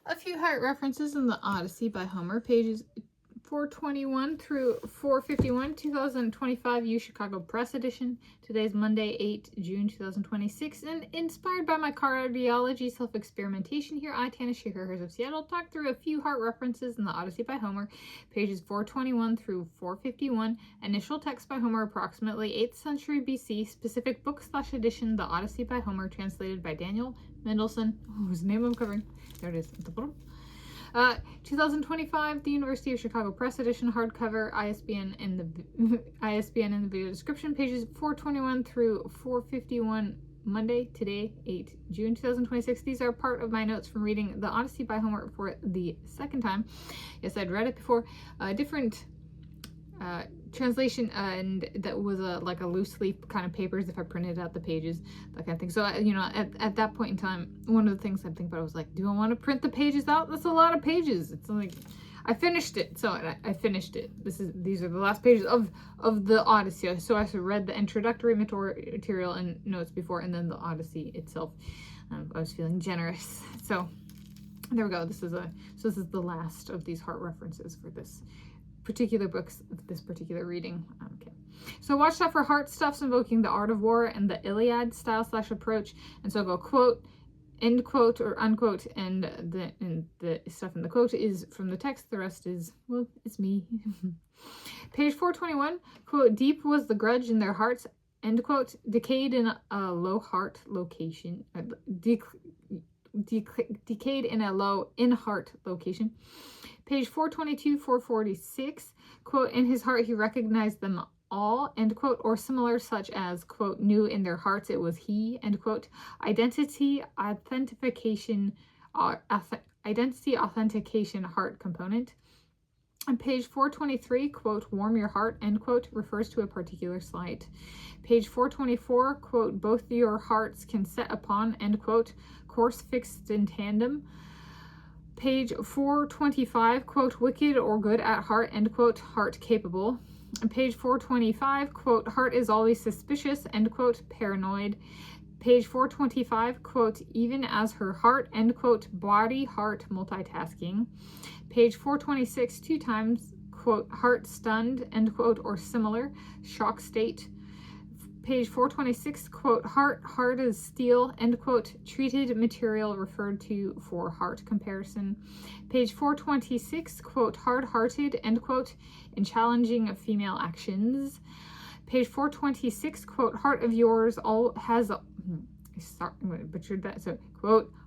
A few heart references in the Odyssey by Homer, pages 421 through 451, 2025 U Chicago Press Edition. Today's Monday, 8 June 2026, and inspired by my cardiology self-experimentation here, I, Tanis, Shearers of Seattle, talk through a few heart references in the Odyssey by Homer, pages 421 through 451, initial text by Homer, approximately 8th century BC, specific book/edition, the Odyssey by Homer, translated by Daniel Mendelsohn, whose name I'm covering. There it is at the bottom. 2025, the University of Chicago Press Edition, hardcover, ISBN in the video description, pages 421 through 451, Monday, today, 8 June 2026. These are part of my notes from reading The Odyssey by Homer for the second time. Yes, I'd read it before. Different translation, and that was like a loose leaf kind of papers if I printed out the pages, that kind of thing. So at that point in time, one of the things I'm thinking about was like, do I want to print the pages out? That's a lot of pages. It's like, I finished it, so I finished it. These are the last pages of the Odyssey. So I read the introductory material and notes before, and then the Odyssey itself. I was feeling generous, so there we go. This is the last of these heart references for this particular books of this particular reading. Okay, so watch out for heart stuffs invoking the art of war and the Iliad style/approach, and so I'll go quote, end quote, or unquote, and the stuff in the quote is from the text. The rest is, well, it's me. Page 421, quote, deep was the grudge in their hearts, end quote, decayed in a low heart location, decayed in a low in-heart location. Page 422, 446, quote, in his heart he recognized them all, end quote, or similar, such as, quote, knew in their hearts it was he, end quote, identity authentication heart component. On page 423, quote, warm your heart, end quote, refers to a particular slight. Page 424, quote, both your hearts can set upon, end quote, course fixed in tandem. Page 425, quote, wicked or good at heart, end quote, heart capable. And page 425, quote, heart is always suspicious, end quote, paranoid. Page 425, quote, even as her heart, end quote, body, heart, multitasking. Page 426, 2 times, quote, heart stunned, end quote, or similar, shock state. Page 426, quote, heart hard as steel, end quote, treated material referred to for heart comparison. Page 426, quote, hard-hearted, end quote, in challenging female actions. Page 426, quote, heart of yours quote,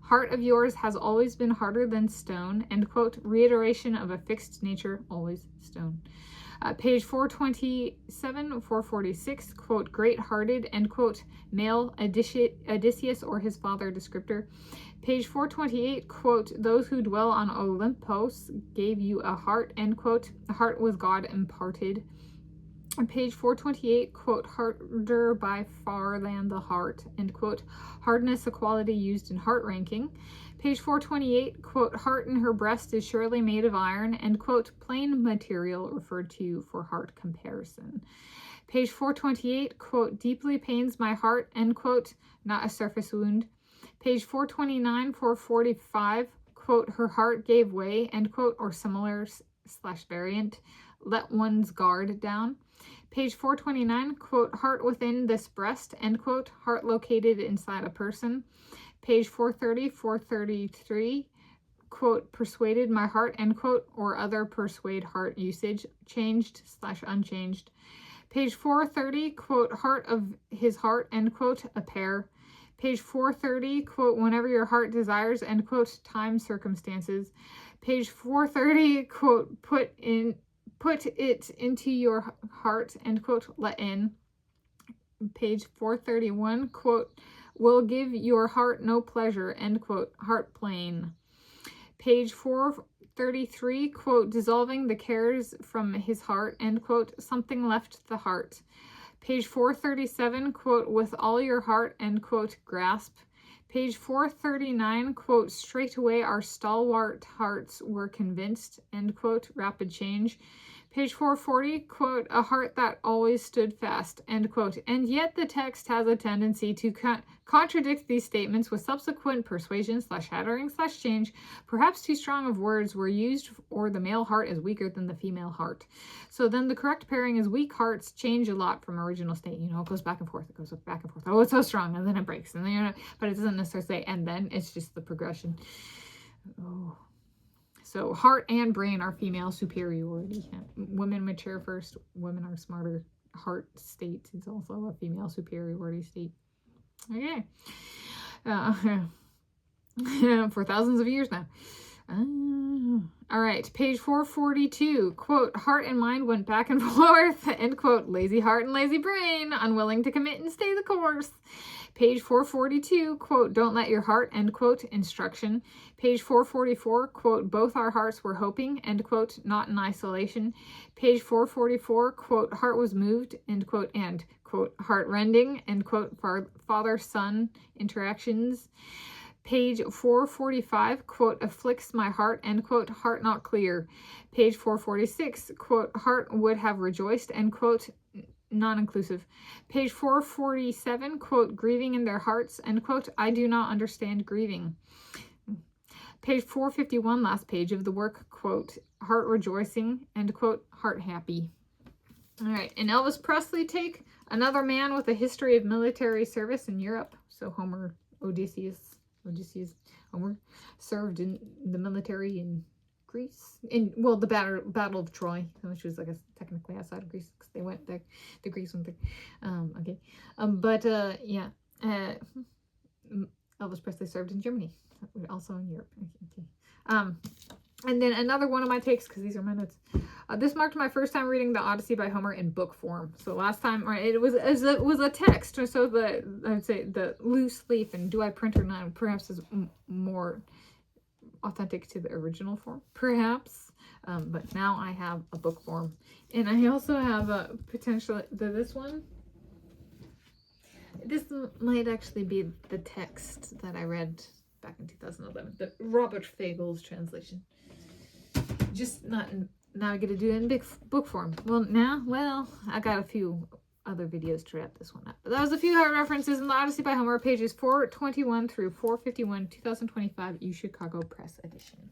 heart of yours has always been harder than stone, end quote, reiteration of a fixed nature, always stone. Page 427, 446, quote, great-hearted, end quote, male Odysseus or his father descriptor. Page 428, quote, those who dwell on Olympus gave you a heart, end quote, a heart was God imparted. Page 428, quote, harder by far than the heart, end quote, hardness, a quality used in heart ranking. Page 428, quote, heart in her breast is surely made of iron, end quote, plain material referred to for heart comparison. Page 428, quote, deeply pains my heart, end quote, not a surface wound. Page 429, 445, quote, her heart gave way, end quote, or similar / variant, let one's guard down. Page 429, quote, heart within this breast, end quote, heart located inside a person. Page 430, 433, quote, persuaded my heart, end quote, or other persuade heart usage, changed / unchanged. Page 430, quote, heart of his heart, end quote, a pair. Page 430, quote, whenever your heart desires, end quote, time, circumstances. Page 430, quote, put it into your heart, end quote, let in. Page 431, quote, will give your heart no pleasure, end quote, heart plain. Page 433, quote, dissolving the cares from his heart, end quote, something left the heart. Page 437, quote, with all your heart, end quote, grasp. Page 439, quote, straightway our stalwart hearts were convinced, end quote, rapid change. Page 440, quote, a heart that always stood fast, end quote. And yet the text has a tendency to contradict these statements with subsequent persuasion / shattering / change. Perhaps too strong of words were used, or the male heart is weaker than the female heart. So then the correct pairing is weak hearts change a lot from original state. You know, it goes back and forth. It goes back and forth. Oh, it's so strong, and then it breaks. And then, you know, but it doesn't necessarily say, and then it's just the progression. Oh. So heart and brain are female superiority. Women mature first. Women are smarter. Heart state is also a female superiority state. Okay. For thousands of years now. All right. Page 442. Quote, heart and mind went back and forth. End quote. Lazy heart and lazy brain. Unwilling to commit and stay the course. Page 442, quote, don't let your heart, end quote, instruction. Page 444, quote, both our hearts were hoping, end quote, not in isolation. Page 444, quote, heart was moved, end quote, and, quote, heart rending, end quote, father-son interactions. Page 445, quote, afflicts my heart, end quote, heart not clear. Page 446, quote, heart would have rejoiced, end quote, non-inclusive. Page 447, quote, grieving in their hearts, end quote, I do not understand grieving. Page 451, last page of the work, quote, heart rejoicing, end quote, heart happy. All right, an Elvis Presley take, another man with a history of military service in Europe. So Homer, Homer served in the military in Greece, well, the battle of Troy, which was, I guess, technically outside of Greece because they went there. The Greeks went there. Yeah. Elvis Presley served in Germany, also in Europe. Okay. And then another one of my takes, because these are my notes. This marked my first time reading the Odyssey by Homer in book form. So last time, right, it was a text, so I'd say the loose leaf, and do I print or not? Perhaps is more authentic to the original form, perhaps, but now I have a book form, and I also have a potential this one. This might actually be the text that I read back in 2011, the Robert Fagel's translation. Just not now I get to do it in big book form. Well, I got a few other videos to wrap this one up. But that was a few references in the Odyssey by Homer, pages 421 through 451, 2025 U Chicago Press edition.